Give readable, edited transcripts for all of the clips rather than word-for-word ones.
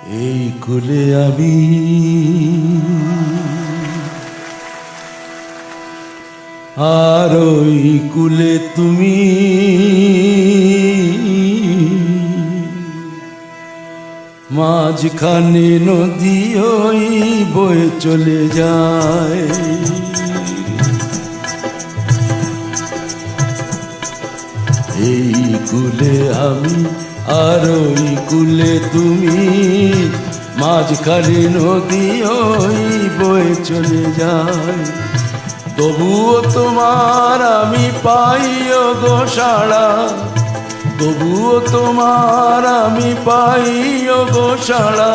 এই কুলে আমি আর ওই কুলে তুমি, মাঝখানে নদী ওই বয়ে চলে যায়। এই কুলে আমি আর ওই কুলে তুমি, মাঝখানে নদী ওই বয়ে চলে যায়। তবুও তোমার আমি পাই গো সাড়া, তবুও তোমার আমি পাই গো সাড়া।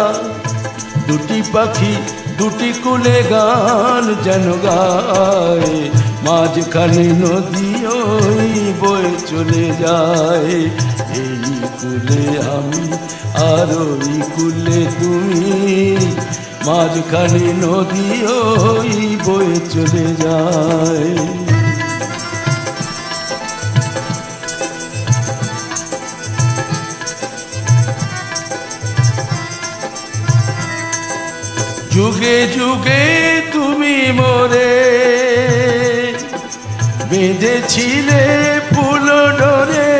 দুটি পাখি দুটি কুলে গান যেন গায়, মাঝখানে নদী ওই বয়ে চলে যায়। এই কুলে আমি আর ওই কুলে তুমি, মাঝখানে নদী ওই বয়ে চলে যায়। যুগে যুগে তুমি মোরে বেঁধেছিলে ফুল ডোরে,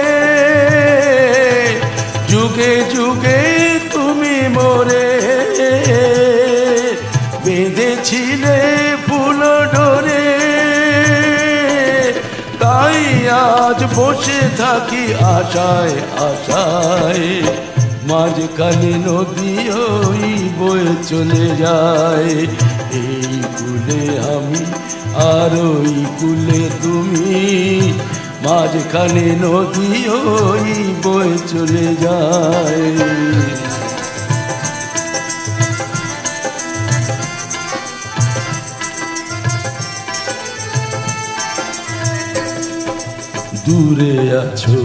যুগে যুগে তুমি মোরে বেঁধেছিলে ফুল ডোরে। তাই আজ বসে থাকি আশায় আশায়, মাঝখানে নদী ওই বয়ে চলে যায়। এই কুলে আমি আর ওই কুলে তুমি, মাঝখানে নদী ওই বয়ে চলে যায়। দূরে আছো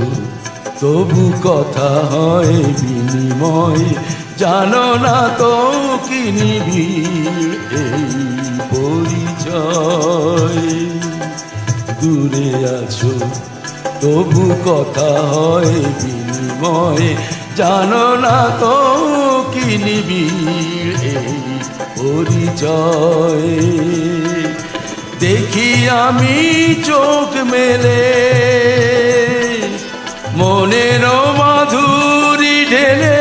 তবু কথা হয় বিনিময়, জানো না তো কি নিবিড় এই পরিচয়। দূরে আছো তবু কথা হয় বিনিময়, জানো না তো কি নিবিড় এই পরিচয়। দেখি আমি চোখ মেলে মনের মাধুরী ঢেলে,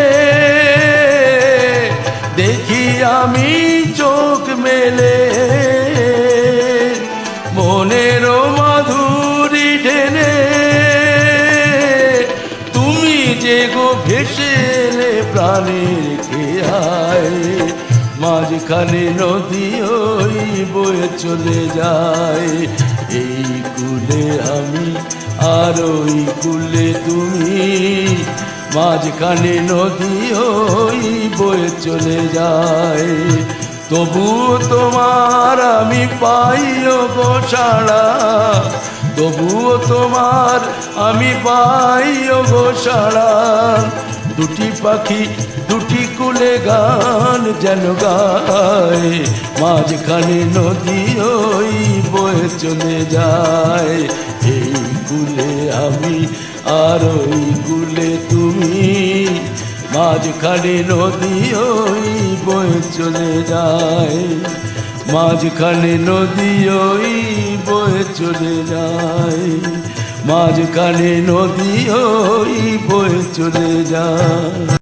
দেখি আমি চোখ মেলে মনের মাধুরী ঢেলে। তুমি যে গো ভেসে এলে প্রাণের খেয়ায়, মাঝখানে নদী ওই বয়ে চলে যায়। এই কুলে আমি আর ওই কুলে তুমি, মাঝখানে নদী ওই বয়ে চলে যায়। তবুও তোমার আমি পাই গো সাড়া, তবুও তোমার আমি পাই গো সাড়া। দুটি পাখি দুটি কুলে গান যেন গায়, মাঝখানে নদী ওই বয়ে চলে যায়। এই কুলে আমি আর ওই কুলে তুমি, মাঝখানে নদী ওই বয়ে চলে যায়। মাঝখানে নদী ওই বয়ে চলে যায়, মাঝখানে নদী ওই বয়ে চলে যায়।